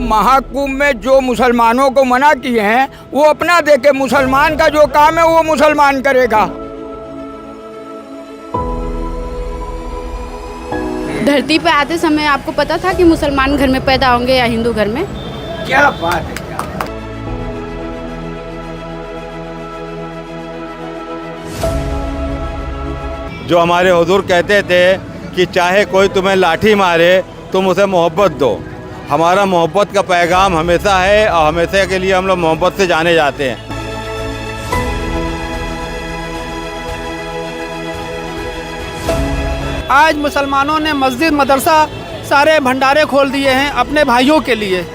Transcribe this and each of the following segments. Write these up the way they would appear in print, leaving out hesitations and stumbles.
महाकुंभ में जो मुसलमानों को मना किए हैं वो अपना देखे, मुसलमान का जो काम है वो मुसलमान करेगा। धरती पे आते समय आपको पता था कि मुसलमान घर में पैदा होंगे या हिंदू घर में? क्या बात है, क्या जो हमारे हुजूर कहते थे कि चाहे कोई तुम्हें लाठी मारे तुम उसे मोहब्बत दो। हमारा मोहब्बत का पैगाम हमेशा है और हमेशा के लिए हम लोग मोहब्बत से जाने जाते हैं। आज मुसलमानों ने मस्जिद मदरसा सारे भंडारे खोल दिए हैं अपने भाइयों के लिए।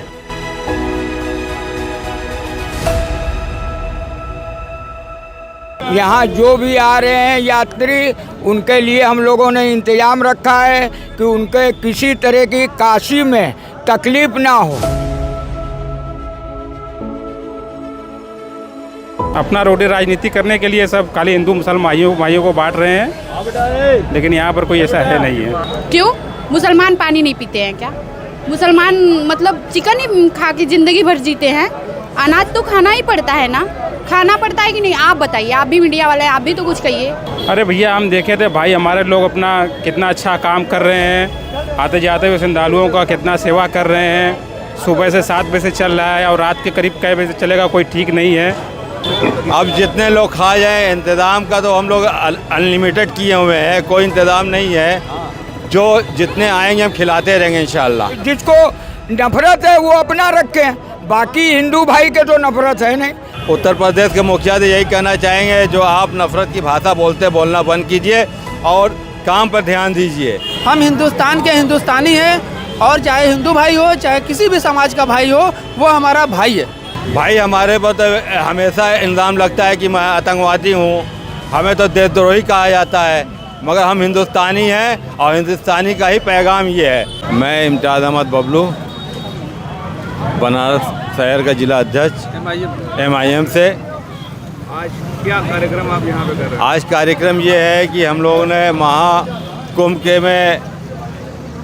यहाँ जो भी आ रहे हैं यात्री, उनके लिए हम लोगों ने इंतजाम रखा है कि उनके किसी तरह की काशी में तकलीफ ना हो। अपना रोटी राजनीति करने के लिए सब खाली हिंदू मुसलमान भाइयों को बांट रहे हैं, लेकिन यहाँ पर कोई ऐसा है नहीं है। क्यों? मुसलमान पानी नहीं पीते हैं क्या? मुसलमान मतलब चिकन ही खा के ज़िंदगी भर जीते हैं। अनाज तो खाना ही पड़ता है ना, खाना पड़ता है कि नहीं? आप बताइए, आप भी मीडिया वाले, आप भी तो कुछ कहिए। अरे भैया, हम देखे थे भाई, हमारे लोग अपना कितना अच्छा काम कर रहे हैं, आते जाते हुए श्रद्धालुओं का कितना सेवा कर रहे हैं। सुबह से 7 बजे से चल रहा है और रात के करीब कै बजे से चलेगा कोई ठीक नहीं है। अब जितने लोग खा जाएं, इंतज़ाम का तो हम लोग अनलिमिटेड किए हुए हैं, कोई इंतज़ाम नहीं है। जो जितने आएंगे हम खिलाते रहेंगे इंशाल्लाह। जिसको नफरत है वो अपना रखे, बाकी हिंदू भाई के तो नफरत है नहीं। उत्तर प्रदेश के मुखिया से यही कहना चाहेंगे, जो आप नफरत की भाषा बोलना बंद कीजिए और काम पर ध्यान दीजिए। हम हिंदुस्तान के हिंदुस्तानी हैं और चाहे हिंदू भाई हो चाहे किसी भी समाज का भाई हो, वो हमारा भाई है। भाई हमारे पर तो हमेशा इल्ज़ाम लगता है कि मैं आतंकवादी हूँ, हमें तो देशद्रोही कहा जाता है, मगर हम हिंदुस्तानी हैं और हिंदुस्तानी का ही पैगाम ये है। मैं इम्तियाज़ अहमद बबलू, बनारस शहर का जिला अध्यक्ष MIM से। आज क्या कार्यक्रम आप यहाँ पे कर रहे हैं? आज कार्यक्रम ये है कि हम लोगों ने महाकुंभ के में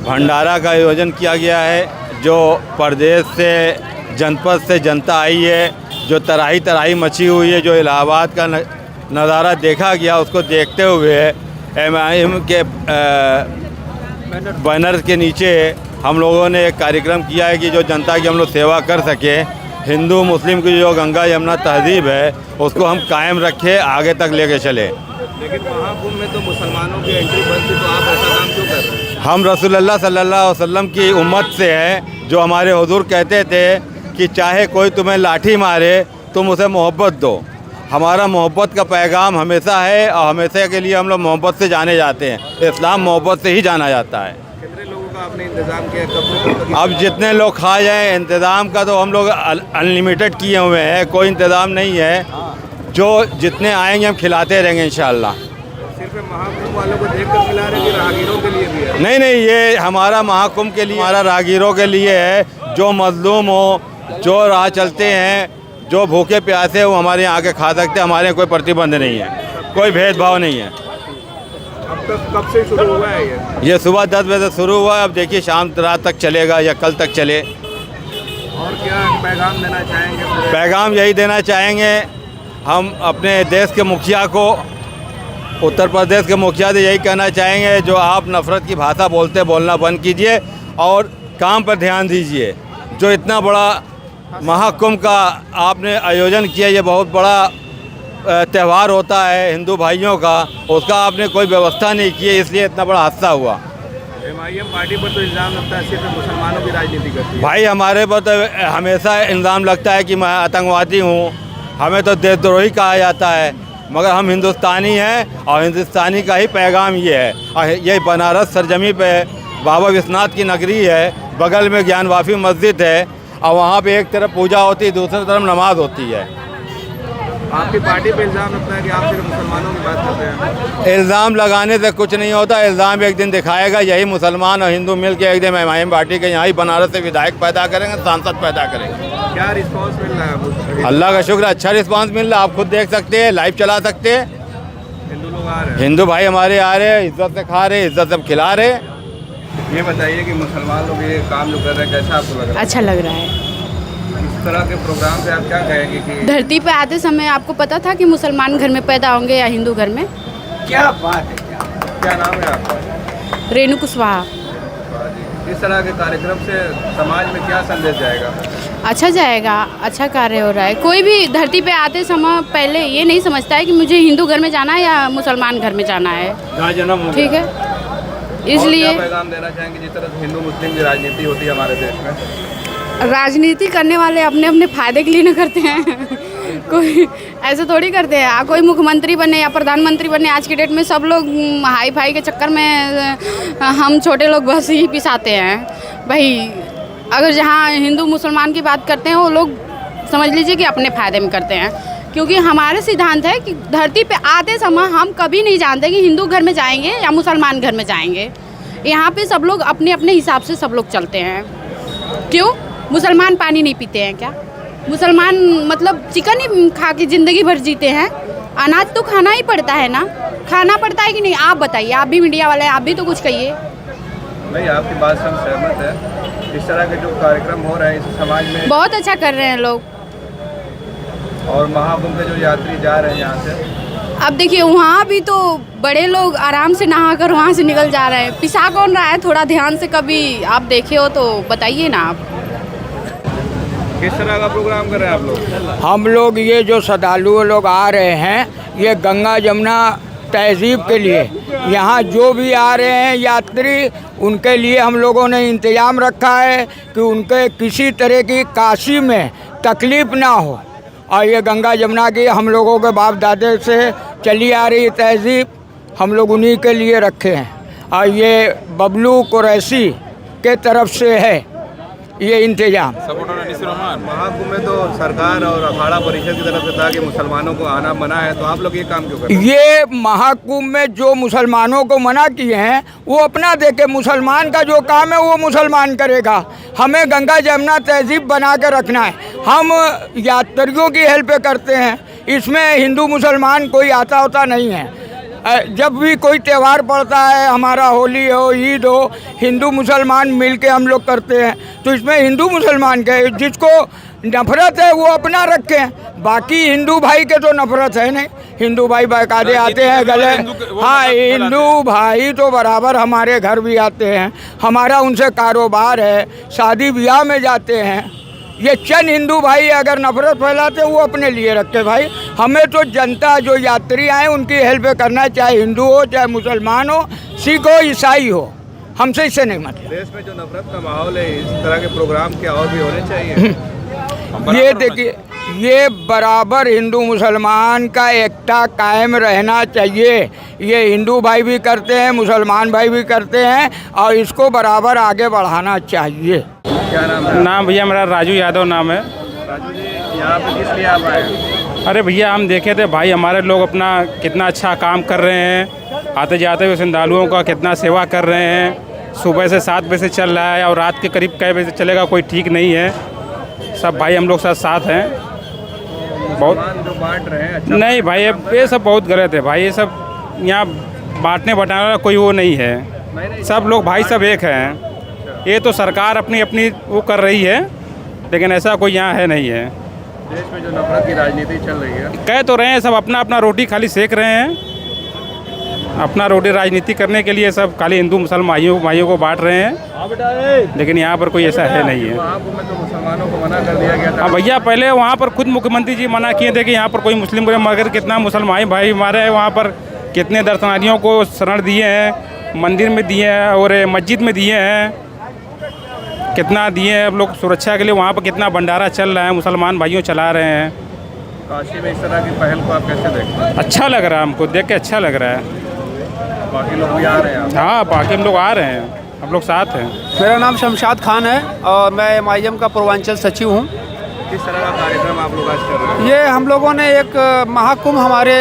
भंडारा का आयोजन किया गया है। जो प्रदेश से, जनपद से जनता आई है, जो तराही तराही मची हुई है, जो इलाहाबाद का नज़ारा देखा गया, उसको देखते हुए MIM के बैनर के नीचे हम लोगों ने एक कार्यक्रम किया है कि जो जनता की हम लोग सेवा कर सके। हिंदू मुस्लिम की जो गंगा यमुना तहजीब है उसको हम कायम रखें, आगे तक लेके चले। लेकिन महाकुंभ में तो मुसलमानों की एंट्री बंद थी, तो आप ऐसा काम क्यों कर रहे हैं? हम रसूलुल्लाह सल्लल्लाहु अलैहि वसल्लम की उम्मत से हैं, जो हमारे हुजूर कहते थे कि चाहे कोई तुम्हें लाठी मारे तुम उसे मोहब्बत दो। हमारा मोहब्बत का पैगाम हमेशा है और हमेशा के लिए हम लोग मोहब्बत से जाने जाते हैं। इस्लाम मोहब्बत से ही जाना जाता है। कितने लोगों का आपने इंतजाम किया? कब? अब जितने लोग खा जाएं, इंतज़ाम का तो हम लोग अनलिमिटेड किए हुए हैं, कोई इंतज़ाम नहीं है। जो जितने आएंगे हम खिलाते रहेंगे इंशाल्लाह। सिर्फ महाकुंभ वालों को देखकर खिला रहे हैं कि राहगीरों के लिए भी है? नहीं, ये हमारा महाकुंभ के लिए, हमारा राहगीरों के लिए है। जो मजलूम हो, जो राह चलते हैं, जो भूखे प्यासे वो हमारे यहाँ आके खा सकते हैं। हमारे यहाँ कोई प्रतिबंध नहीं है, कोई भेदभाव नहीं है। अब तक कब से शुरू हुआ है ये सुबह 10 बजे से शुरू हुआ है, अब देखिए शाम रात तक चलेगा या कल तक चले। और क्या पैगाम देना चाहेंगे? पैगाम यही देना चाहेंगे हम अपने देश के मुखिया को, उत्तर प्रदेश के मुखिया से यही कहना चाहेंगे, जो आप नफरत की भाषा बोलना बंद कीजिए और काम पर ध्यान दीजिए। जो इतना बड़ा महाकुंभ का आपने आयोजन किया, ये बहुत बड़ा त्यौहार होता है हिंदू भाइयों का, उसका आपने कोई व्यवस्था नहीं की है, इसलिए इतना बड़ा हादसा हुआ। MIM पार्टी पर तो इल्ज़ाम लगता है सिर्फ मुसलमानों की राजनीति करती है। भाई हमारे पर तो हमेशा इल्ज़ाम लगता है कि मैं आतंकवादी हूँ, हमें तो देशद्रोही कहा जाता है, मगर हम हिंदुस्तानी हैं और हिंदुस्तानी का ही पैगाम ये है। और ये बनारस सरजमी पे बाबा विश्वनाथ की नगरी है, बगल में ज्ञानवापी मस्जिद है और वहाँ पे एक तरफ पूजा होती है, दूसरी तरफ नमाज होती है। आपकी पार्टी पे इल्ज़ाम लगता है कि आप सिर्फ मुसलमानों की बात करते हैं। इल्ज़ाम लगाने से कुछ नहीं होता, इल्ज़ाम एक दिन दिखाएगा। यही मुसलमान और हिंदू मिल के एक दिन MIM पार्टी के यहाँ ही बनारस से विधायक पैदा करेंगे, सांसद पैदा करेंगे। क्या रिस्पांस मिल रहा है? अल्लाह का शुक्र, अच्छा रिस्पांस मिल रहा है। आप खुद देख सकते हैं, लाइव चला सकते हैं। हिंदू लोग आ रहे हैं, हिंदू भाई हमारे आ रहे हैं, इज्जत से खा रहे, इज्जत से खिला रहे। ये बताइए कि मुसलमान लोग ये काम जो कर रहे हैं कैसा आपको लग रहा है? अच्छा लग रहा है। इस तरह के प्रोग्राम से आप क्या कहेंगे कि धरती पे आते समय आपको पता था कि मुसलमान घर में पैदा होंगे या हिंदू घर में? क्या बात है, क्या नाम है आपका? रेणु कुशवाहा। इस तरह के कार्यक्रम से समाज में क्या संदेश जाएगा? अच्छा जाएगा, अच्छा कार्य हो रहा है। कोई भी धरती पे आते समय पहले ये नहीं समझता है कि मुझे हिंदू घर में जाना है या मुसलमान घर में जाना है, ठीक है? इसलिए और क्या पैगाम देना चाहेंगे जिस तरह से हिंदू मुस्लिम की राजनीति होती है हमारे देश में? राजनीति करने वाले अपने अपने फायदे के लिए ना करते हैं कोई ऐसे थोड़ी करते हैं। कोई मुख्यमंत्री बने या प्रधानमंत्री बने, आज की डेट में सब लोग हाई फाई के चक्कर में हम छोटे लोग बस ही पिसाते हैं भाई। अगर जहाँ हिंदू मुसलमान की बात करते हैं वो लोग समझ लीजिए कि अपने फ़ायदे में करते हैं, क्योंकि हमारे सिद्धांत है कि धरती पे आते समय हम कभी नहीं जानते कि हिंदू घर में जाएंगे या मुसलमान घर में जाएंगे। यहाँ पे सब लोग अपने अपने हिसाब से सब लोग चलते हैं। क्यों? मुसलमान पानी नहीं पीते हैं क्या? मुसलमान मतलब चिकन ही खा के ज़िंदगी भर जीते हैं। अनाज तो खाना ही पड़ता है ना, खाना पड़ता है कि नहीं? आप बताइए, आप भी मीडिया वाले हैं, आप भी तो कुछ कहिए। नहीं, आपकी बात से हम सहमत है। इस तरह के जो कार्यक्रम हो रहे हैं इस समाज में बहुत अच्छा कर रहे हैं लोग। और महाकुंभ के जो यात्री जा रहे हैं यहाँ से, अब देखिए वहाँ भी तो बड़े लोग आराम से नहा कर वहाँ से निकल जा रहे हैं। पिसा कौन रहा है? थोड़ा ध्यान से कभी आप देखे हो तो बताइए ना आप। किस तरह का प्रोग्राम कर रहे हैं आप लोग? हम लोग ये जो श्रद्धालु लोग आ रहे हैं ये गंगा जमुना तहजीब के लिए, यहाँ जो भी आ रहे हैं यात्री उनके लिए हम लोगों ने इंतज़ाम रखा है कि उनके किसी तरह की काशी में तकलीफ़ ना हो। और ये गंगा जमुना की हम लोगों के बाप दादे से चली आ रही तहजीब हम लोग उन्हीं के लिए रखे हैं। और ये बबलू कुरैशी के तरफ से है ये इंतजाम। महाकुंभ में तो सरकार और अखाड़ा परिषद की तरफ से था कि मुसलमानों को आना मना है, तो आप लोग ये काम क्यों कर रहे हैं? ये महाकुंभ में जो मुसलमानों को मना किए हैं वो अपना देखे, मुसलमान का जो काम है वो मुसलमान करेगा। हमें गंगा जमुना तहजीब बना के रखना है। हम यात्रियों की हेल्प करते हैं, इसमें हिंदू मुसलमान कोई आता होता नहीं है। जब भी कोई त्यौहार पड़ता है, हमारा होली हो, ईद हो, हिंदू मुसलमान मिल के हम लोग करते हैं। तो इसमें हिंदू मुसलमान के जिसको नफरत है वो अपना रखें, बाकी हिंदू भाई के तो नफरत है नहीं। हिंदू भाई बाकायदे आते हैं गले, हाँ हिंदू भाई तो बराबर हमारे घर भी आते हैं, हमारा उनसे कारोबार है, शादी ब्याह में जाते हैं। ये चंद हिंदू भाई अगर नफरत फैलाते वो अपने लिए रखे भाई। हमें तो जनता जो यात्री आए उनकी हेल्प करना, चाहे हिंदू हो चाहे मुसलमान हो, सिख हो ईसाई हो, हमसे इससे नहीं मतलब। देश में जो नफरत का माहौल है, इस तरह के प्रोग्राम क्या और भी होने चाहिए? ये देखिए, ये बराबर हिंदू मुसलमान का एकता कायम रहना चाहिए। ये हिंदू भाई भी करते हैं, मुसलमान भाई भी करते हैं और इसको बराबर आगे बढ़ाना चाहिए। क्या नाम है? नाम भैया मेरा राजू यादव नाम है। राजू जी, यहाँ पे किस लिए आप आए? अरे भैया हम देखे थे भाई हमारे लोग अपना कितना अच्छा काम कर रहे हैं, आते जाते हुए श्रद्धालुओं का कितना सेवा कर रहे हैं। सुबह से 7 बजे से चल रहा है और रात के करीब कै बजे से चलेगा कोई ठीक नहीं है। सब भाई हम लोग साथ हैं। बहुत जो बांट रहे हैं अच्छा नहीं भाई, ये सब बहुत गलत है भाई। ये सब यहाँ बांटने बटाने वाला कोई वो नहीं है। सब लोग भाई सब एक हैं। ये तो सरकार अपनी अपनी वो कर रही है, लेकिन ऐसा कोई यहाँ है नहीं है। देश में जो नफरत की राजनीति चल रही है, कह तो रहे हैं सब अपना अपना रोटी खाली सेक रहे हैं, अपना रोटी राजनीति करने के लिए सब खाली हिंदू मुसलमान भाइयों को बांट रहे हैं, लेकिन यहाँ पर कोई ऐसा है नहीं है। महाकुंभ में तो मुसलमानों को मना कर दिया गया था। हाँ भैया, पहले वहाँ पर खुद मुख्यमंत्री जी मना किए थे कि यहाँ पर कोई मुस्लिम, मगर कितना मुसलमान भाई हमारे हैं वहाँ पर, कितने दर्शनार्थियों को शरण दिए हैं, मंदिर में दिए हैं और मस्जिद में दिए हैं, कितना दिए हैं। अब लोग सुरक्षा के लिए वहाँ पर कितना भंडारा चल रहा है, मुसलमान भाइयों चला रहे हैं। काशी में इस तरह की पहल को आप कैसे देखते हैं? अच्छा लग रहा है हमको, देख के अच्छा लग रहा है। बाकी लोग भी आ रहे हैं? हाँ, बाकी हम लोग आ रहे हैं, हम लोग साथ हैं। मेरा नाम शमशाद खान है और मैं MIM का पूर्वांचल सचिव हूँ। किस तरह का कार्यक्रम आप लोग आज कर रहे हैं? ये हम लोगों ने एक महाकुंभ, हमारे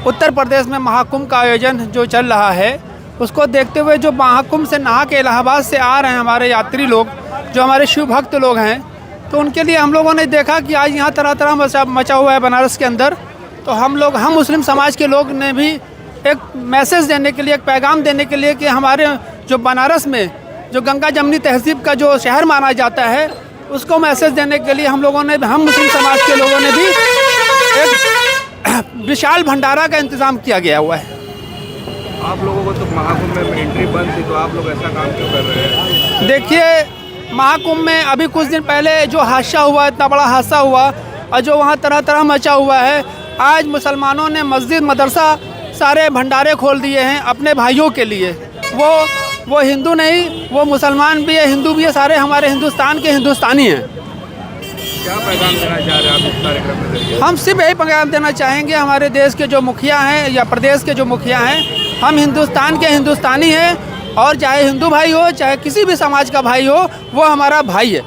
उत्तर प्रदेश में महाकुंभ का आयोजन जो चल रहा है, उसको देखते हुए जो महाकुंभ से नहा के इलाहाबाद से आ रहे हैं हमारे यात्री लोग, जो हमारे शिव भक्त लोग हैं, तो उनके लिए हम लोगों ने देखा कि आज यहाँ तरह तरह मचा हुआ है बनारस के अंदर। तो हम मुस्लिम समाज के लोग ने भी एक मैसेज देने के लिए, एक पैगाम देने के लिए कि हमारे जो बनारस में जो गंगा जमनी तहजीब का जो शहर माना जाता है, उसको मैसेज देने के लिए हम मुस्लिम समाज के लोगों ने भी एक विशाल भंडारा का इंतज़ाम किया गया हुआ है। आप लोगों को तो महाकुंभ में एंट्री बंद थी, तो आप लोग ऐसा काम क्यों कर रहे हैं? देखिए, महाकुंभ में अभी कुछ दिन पहले जो हादसा हुआ, इतना बड़ा हादसा हुआ और जो वहाँ तरह तरह मचा हुआ है, आज मुसलमानों ने मस्जिद मदरसा सारे भंडारे खोल दिए हैं अपने भाइयों के लिए। वो हिंदू नहीं, वो मुसलमान भी है, हिंदू भी है, सारे हमारे हिंदुस्तान के हिंदुस्तानी हैं। क्या पैगाम देना चाह रहे हैं आप इस कार्यक्रम में जरिए? हम सिर्फ यही पैगाम देना चाहेंगे, हमारे देश के जो मुखिया हैं या प्रदेश के जो मुखिया हैं, हम हिंदुस्तान के हिंदुस्तानी हैं और चाहे हिंदू भाई हो चाहे किसी भी समाज का भाई हो, वो हमारा भाई है।